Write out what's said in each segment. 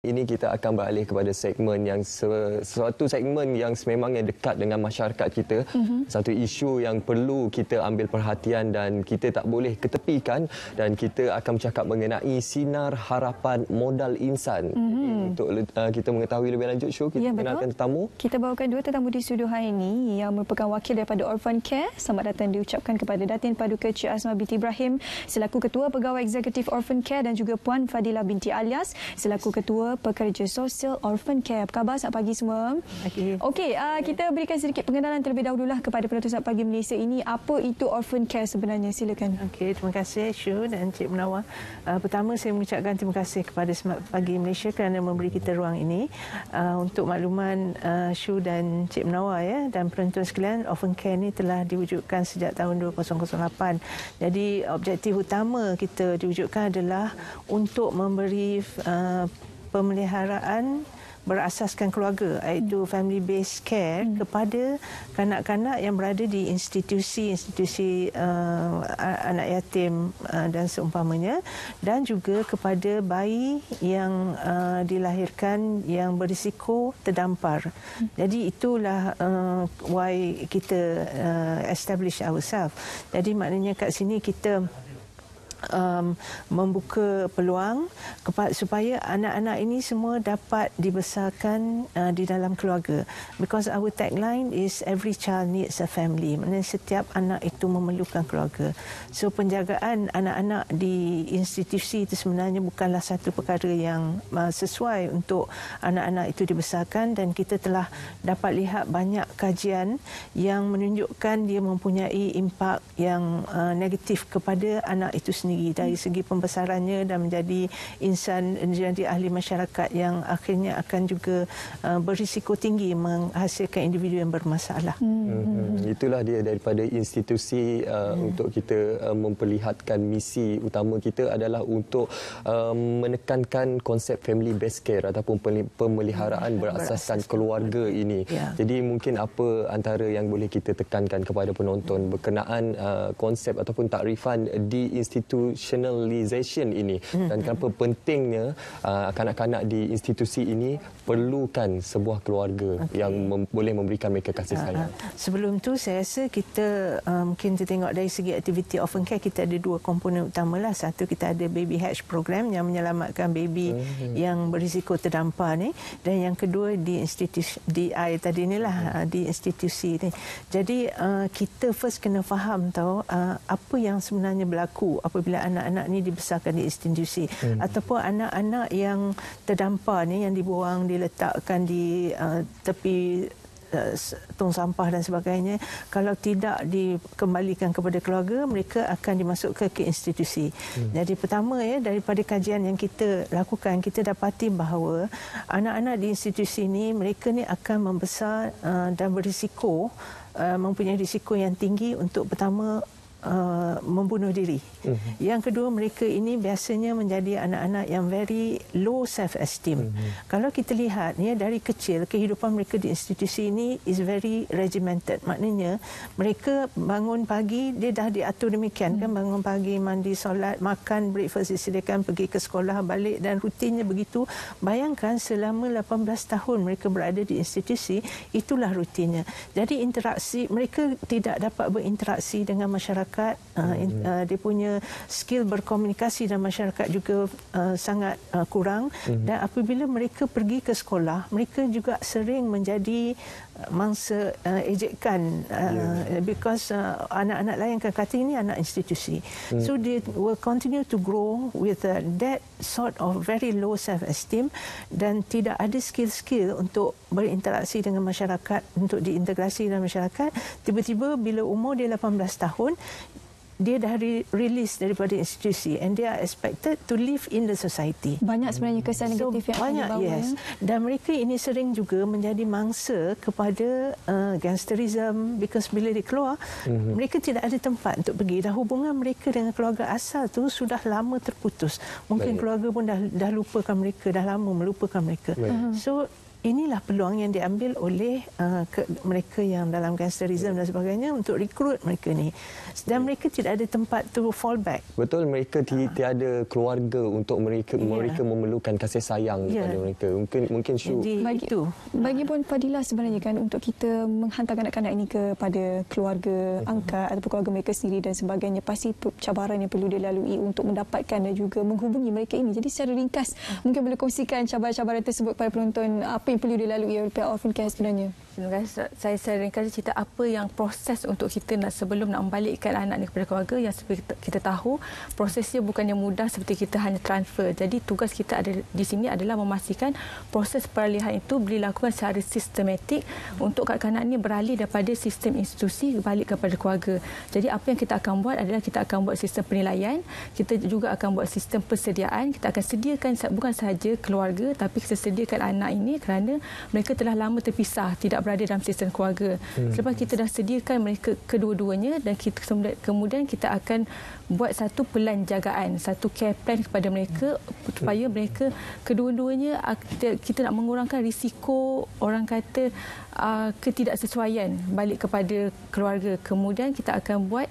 Ini kita akan beralih kepada segmen yang suatu segmen yang sememangnya dekat dengan masyarakat kita. Satu isu yang perlu kita ambil perhatian dan kita tak boleh ketepikan, dan kita akan bercakap mengenai sinar harapan modal insan. Jadi, untuk kita mengetahui lebih lanjut, Syu, kita kenalkan tetamu. Kita bawakan dua tetamu di studio hari ini yang merupakan wakil daripada Orphan Care. Selamat datang diucapkan kepada Datin Paduka Cik Asma binti Ibrahim selaku Ketua Pegawai Eksekutif Orphan Care dan juga Puan Fadila binti Alias selaku Ketua Pekerja Sosial Orphan Care. Apa khabar? Selamat pagi semua. Okey, kita berikan sedikit pengenalan terlebih dahululah kepada penonton Saat Pagi Malaysia ini. Apa itu Orphan Care sebenarnya? Silakan. Okey, terima kasih Syu dan Cik Munawar. Pertama saya mengucapkan terima kasih kepada Saat Pagi Malaysia kerana memberi kita ruang ini. Untuk makluman Syu dan Cik Munawar dan penonton sekalian, Orphan Care ini telah diwujudkan sejak tahun 2008. Jadi objektif utama kita diwujudkan adalah untuk memberi pemeliharaan berasaskan keluarga, iaitu family based care kepada kanak-kanak yang berada di institusi anak yatim dan seumpamanya, dan juga kepada bayi yang dilahirkan yang berisiko terdampar. Jadi itulah why kita establish ourselves. Jadi maknanya kat sini kita membuka peluang supaya anak-anak ini semua dapat dibesarkan di dalam keluarga. Because our tagline is every child needs a family. Maksudnya setiap anak itu memerlukan keluarga. So penjagaan anak-anak di institusi itu sebenarnya bukanlah satu perkara yang sesuai untuk anak-anak itu dibesarkan, dan kita telah dapat lihat banyak kajian yang menunjukkan dia mempunyai impak yang negatif kepada anak itu sendiri dari segi pembesarannya dan menjadi insan, menjadi ahli masyarakat yang akhirnya akan juga berisiko tinggi menghasilkan individu yang bermasalah. Itulah dia daripada institusi untuk kita memperlihatkan misi utama kita adalah untuk menekankan konsep family based care ataupun pemeliharaan berasaskan keluarga ini. Jadi mungkin apa antara yang boleh kita tekankan kepada penonton berkenaan konsep ataupun takrifan di institutionalization ini, dan kenapa pentingnya kanak-kanak di institusi ini perlukan sebuah keluarga yang boleh memberikan mereka kasih sayang. Sebelum tu saya rasa kita mungkin kita tengok dari segi aktiviti Orphan Care, kita ada dua komponen utamalah. Satu, kita ada baby hatch program yang menyelamatkan baby yang berisiko terdampar ni, dan yang kedua di institusi DI tadi inilah di institusi ni. Jadi kita first kena faham tahu apa yang sebenarnya berlaku apabila anak-anak ni dibesarkan di institusi, ataupun anak-anak yang terdampar ni yang dibuang, diletakkan di tepi tong sampah dan sebagainya. Kalau tidak dikembalikan kepada keluarga, mereka akan dimasukkan ke institusi. Jadi pertama daripada kajian yang kita lakukan, kita dapati bahawa anak-anak di institusi ini, mereka ni akan membesar dan berisiko, mempunyai risiko yang tinggi untuk pertama membunuh diri. Yang kedua, mereka ini biasanya menjadi anak-anak yang very low self-esteem. Kalau kita lihat dari kecil, kehidupan mereka di institusi ini is very regimented. Maknanya mereka bangun pagi, dia dah diatur demikian kan, bangun pagi, mandi, solat, makan, breakfast disediakan, pergi ke sekolah, balik, dan rutinnya begitu. Bayangkan selama 18 tahun mereka berada di institusi, itulah rutinnya. Jadi interaksi, mereka tidak dapat berinteraksi dengan masyarakat. Dia punya skill berkomunikasi dengan masyarakat juga sangat kurang, dan apabila mereka pergi ke sekolah, mereka juga sering menjadi mangsa ejekan because anak-anak lain akan kata ini anak institusi. So they will continue to grow with that sort of very low self-esteem, dan tidak ada skill-skill untuk berinteraksi dengan masyarakat, untuk diintegrasi dalam masyarakat. Tiba-tiba bila umur dia 18 tahun, dia dah release daripada institusi, and they are expected to live in the society. Banyak sebenarnya kesan negatif yang banyak, dibawa. Dan mereka ini sering juga menjadi mangsa kepada gangsterism, because bila dia keluar, mereka tidak ada tempat untuk pergi. Dah hubungan mereka dengan keluarga asal tu sudah lama terputus. Mungkin keluarga pun dah lupakan mereka, dah lama melupakan mereka. So inilah peluang yang diambil oleh mereka yang dalam gangsterism dan sebagainya untuk rekrut mereka ni. Dan mereka tidak ada tempat to fall back. Betul, mereka tiada keluarga untuk mereka memerlukan kasih sayang kepada mereka. Mungkin Syu. Bagi Puan Fadilah sebenarnya kan untuk kita menghantar kanak-kanak ini kepada keluarga angkat ataupun keluarga mereka sendiri dan sebagainya, pasti cabaran yang perlu dilalui untuk mendapatkan dan juga menghubungi mereka ini. Jadi secara ringkas mungkin boleh kongsikan cabaran-cabaran tersebut kepada penonton, apa yang perlu dilalui oleh pihak Orphan Care sebenarnya? Saya ringkas cerita apa yang proses untuk kita sebelum nak membalikkan anak ni kepada keluarga. Yang seperti kita tahu, prosesnya bukannya mudah seperti kita hanya transfer. Jadi tugas kita ada di sini adalah memastikan proses peralihan itu dilakukan secara sistematik untuk kanak-kanak ni beralih daripada sistem institusi balik kepada keluarga. Jadi apa yang kita akan buat adalah kita akan buat sistem penilaian, kita juga akan buat sistem persediaan. Kita akan sediakan bukan sahaja keluarga, tapi kita sediakan anak ini kerana mereka telah lama terpisah, tidak berada dalam sistem keluarga. Selepas kita dah sediakan mereka kedua-duanya dan kemudian kita akan buat satu pelan jagaan, satu care plan kepada mereka supaya mereka kedua-duanya kita nak mengurangkan risiko orang kata ketidaksesuaian balik kepada keluarga. Kemudian kita akan buat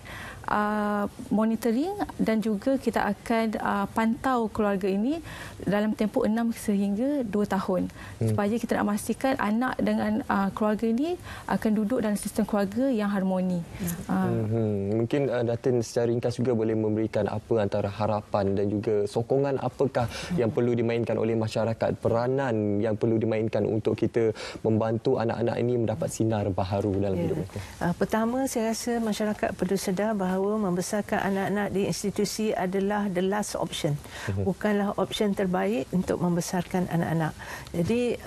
monitoring dan juga kita akan pantau keluarga ini dalam tempoh 6 sehingga 2 tahun supaya kita nak memastikan anak dengan keluarga ini akan duduk dalam sistem keluarga yang harmoni. Mungkin Datin secara ringkas juga boleh memberikan apa antara harapan dan juga sokongan apakah yang perlu dimainkan oleh masyarakat, peranan yang perlu dimainkan untuk kita membantu anak-anak ini mendapat sinar baharu dalam hidup mereka. Pertama, saya rasa masyarakat perlu sedar bahawa membesarkan anak-anak di institusi adalah the last option. Bukanlah option terbaik untuk membesarkan anak-anak. Jadi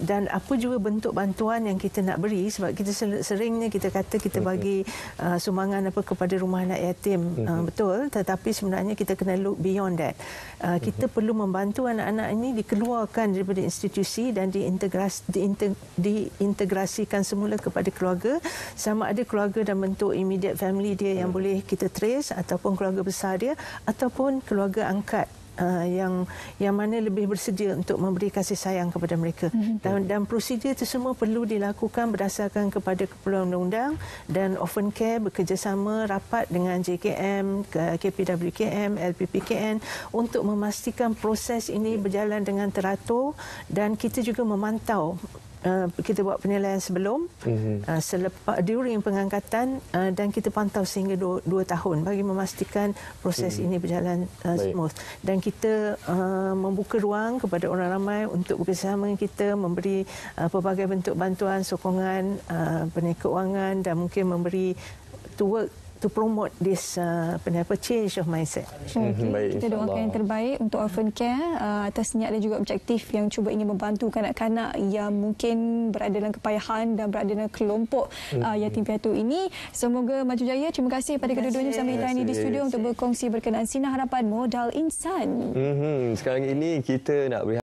dan apa juga bentuk bantuan yang kita nak beri, sebab kita seringnya kita kata kita bagi sumbangan apa kepada rumah anak yatim. Betul, tetapi sebenarnya kita kena look beyond that. Kita perlu membantu anak-anak ini dikeluarkan daripada institusi dan diintegrasikan semula kepada keluarga, sama ada keluarga dalam bentuk immediate family dia yang boleh kita trace, ataupun keluarga besar dia, ataupun keluarga angkat yang mana lebih bersedia untuk memberi kasih sayang kepada mereka. Dan prosedur itu semua perlu dilakukan berdasarkan kepada keperluan undang-undang, dan Orphan Care bekerjasama rapat dengan JKM, KPWKM, LPPKN untuk memastikan proses ini berjalan dengan teratur, dan kita juga memantau. Kita buat penilaian sebelum, selepas during pengangkatan, dan kita pantau sehingga 2 tahun bagi memastikan proses ini berjalan smooth. Dan kita membuka ruang kepada orang ramai untuk bekerjasama dengan kita, memberi pelbagai bentuk bantuan, sokongan, penilaian keuangan, dan mungkin memberi to promote this change of mindset. Kita doakan yang terbaik untuk Orphan Care atas niat dan juga objektif yang cuba ingin membantu kanak-kanak yang mungkin berada dalam kepayahan dan berada dalam kelompok yatim piatu ini. Semoga maju jaya. Terima kasih kepada kedua-duanya bersama kita di studio untuk berkongsi berkenaan Sinar Harapan Modal Insan. Sekarang ini kita nak